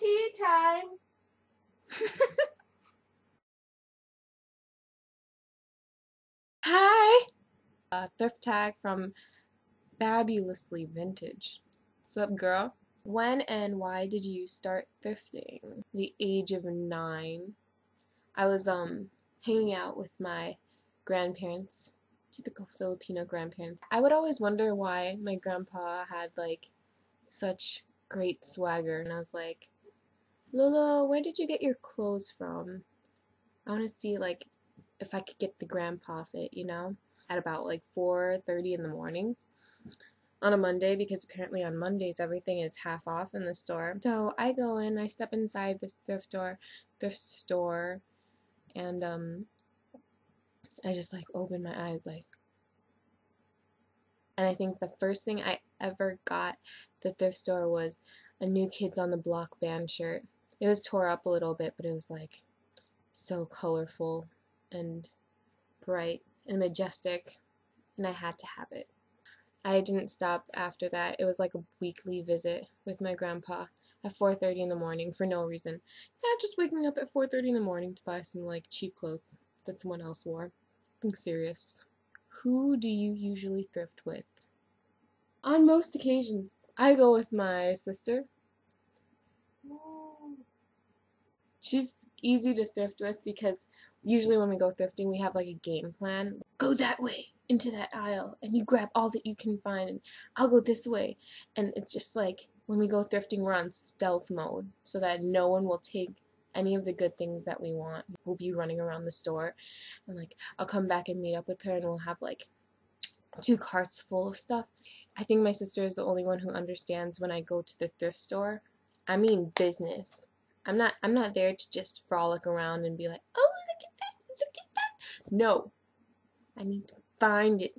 Tea time. Hi! Thrift tag from Fabulously Vintage. What's up, girl? When and why did you start thrifting? The age of 9. I was hanging out with my grandparents, typical Filipino grandparents. I would always wonder why my grandpa had like such great swagger, and I was like, Lolo, where did you get your clothes from? I want to see like if I could get the grandpa fit, you know, at about like 4:30 in the morning on a Monday, because apparently on Mondays everything is half off in the store. So I go in, I step inside this thrift store, and I just like open my eyes like, and I think the first thing I ever got at the thrift store was a New Kids on the Block band shirt. It was tore up a little bit, but it was like so colorful and bright and majestic, and I had to have it. I didn't stop after that. It was like a weekly visit with my grandpa at 4:30 in the morning for no reason. Yeah, just waking up at 4:30 in the morning to buy some like cheap clothes that someone else wore. Being serious. Who do you usually thrift with? On most occasions, I go with my sister. She's easy to thrift with because usually when we go thrifting, we have like a game plan. Go that way into that aisle and you grab all that you can find, and I'll go this way. And it's just like when we go thrifting, we're on stealth mode so that no one will take any of the good things that we want. We'll be running around the store, and like I'll come back and meet up with her, and we'll have like 2 carts full of stuff. I think my sister is the only one who understands when I go to the thrift store, I mean business. I'm not there to just frolic around and be like, oh, look at that, look at that. No. I need to find it.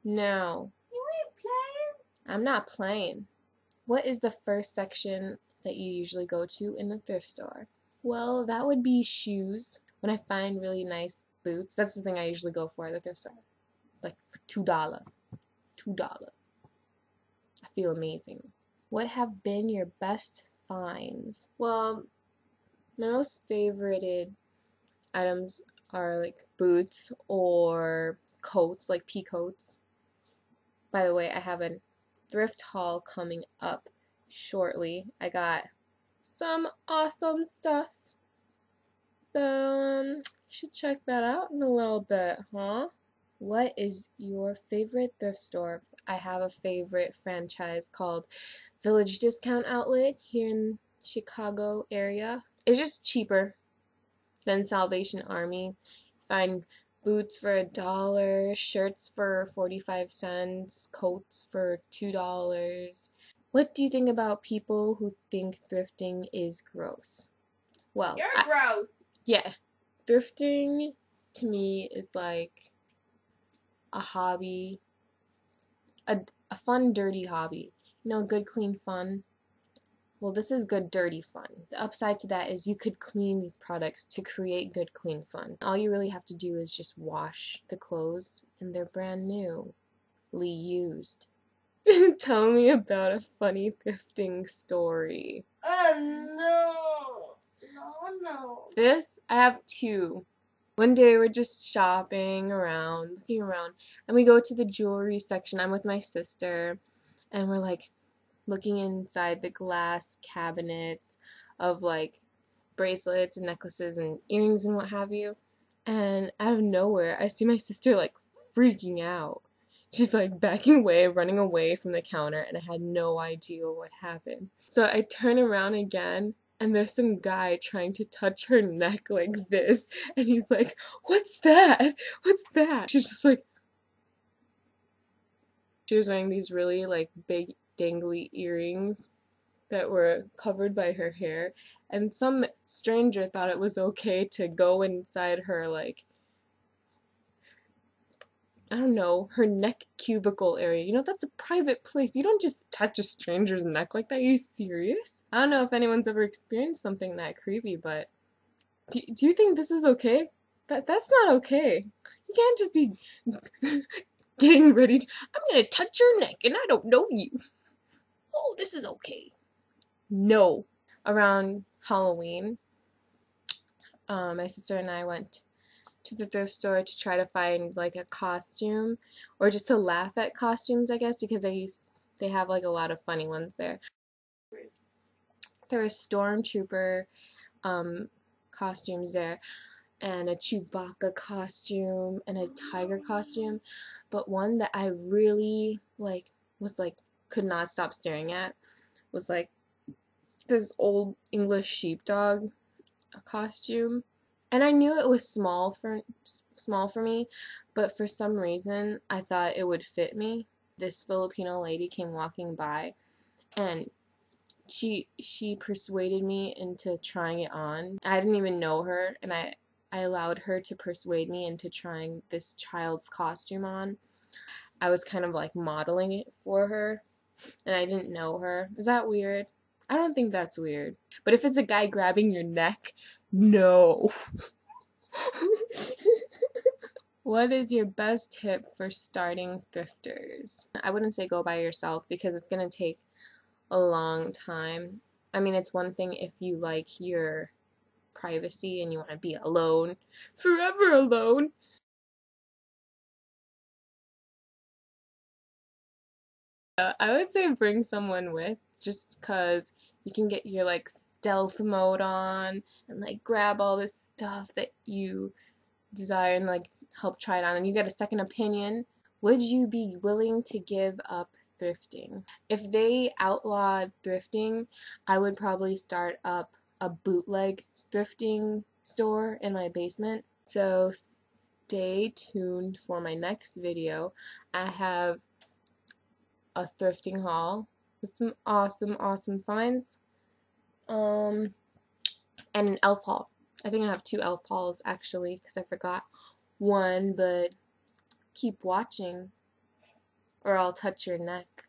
No. You ain't playing? I'm not playing. What is the first section that you usually go to in the thrift store? Well, that would be shoes. When I find really nice boots, that's the thing I usually go for at the thrift store. Like for $2. $2. I feel amazing. What have been your best finds? Well, my most favorited items are like boots or coats, like pea coats. By the way, I have a thrift haul coming up shortly. I got some awesome stuff. So, you should check that out in a little bit, huh? What is your favorite thrift store? I have a favorite franchise called Village Discount Outlet here in Chicago area. It's just cheaper than Salvation Army. Find boots for $1, shirts for 45 cents, coats for $2. What do you think about people who think thrifting is gross? Well, you're gross. Yeah. Thrifting to me is like a hobby, a fun, dirty hobby. You know, good, clean fun. Well, this is good, dirty fun. The upside to that is you could clean these products to create good, clean fun. All you really have to do is just wash the clothes, and they're brand newly used. Tell me about a funny thrifting story. Oh, no. This, I have 2. One day we're just shopping around, looking around, and we go to the jewelry section. I'm with my sister, and we're like looking inside the glass cabinets of like bracelets and necklaces and earrings and what have you. And out of nowhere, I see my sister like freaking out. She's like backing away, running away from the counter, and I had no idea what happened. So I turn around again, and there's some guy trying to touch her neck like this, and he's like, "What's that? What's that?" She's just like, she was wearing these really like big dangly earrings that were covered by her hair, and some stranger thought it was okay to go inside her, like, I don't know, her neck cubicle area. You know, that's a private place. You don't just touch a stranger's neck like that. Are you serious? I don't know if anyone's ever experienced something that creepy, but do you think this is okay? That's not okay. You can't just be getting ready to, I'm gonna touch your neck and I don't know you. Oh, this is okay. No. around Halloween, my sister and I went to the thrift store to try to find like a costume, or just to laugh at costumes, I guess, because they have like a lot of funny ones there. There were stormtrooper costumes there, and a Chewbacca costume, and a tiger costume, but one that I really was like could not stop staring at was like this old English sheepdog costume. And I knew it was small for me, but for some reason I thought it would fit me. This Filipino lady came walking by, and she persuaded me into trying it on. I didn't even know her, and I allowed her to persuade me into trying this child's costume on. I was kind of like modeling it for her, and I didn't know her. Is that weird? I don't think that's weird. But if it's a guy grabbing your neck, no. What is your best tip for starting thrifters? I wouldn't say go by yourself, because it's going to take a long time. I mean, it's one thing if you like your privacy and you want to be alone, forever alone. I would say bring someone with, just because you can get your like stealth mode on and like grab all this stuff that you desire and like help try it on, and you get a second opinion. Would you be willing to give up thrifting? If they outlawed thrifting, I would probably start up a bootleg thrifting store in my basement. So stay tuned for my next video. I have a thrifting haul with some awesome finds, and an elf haul. I think I have 2 elf hauls actually, because I forgot one, but keep watching or I'll touch your neck.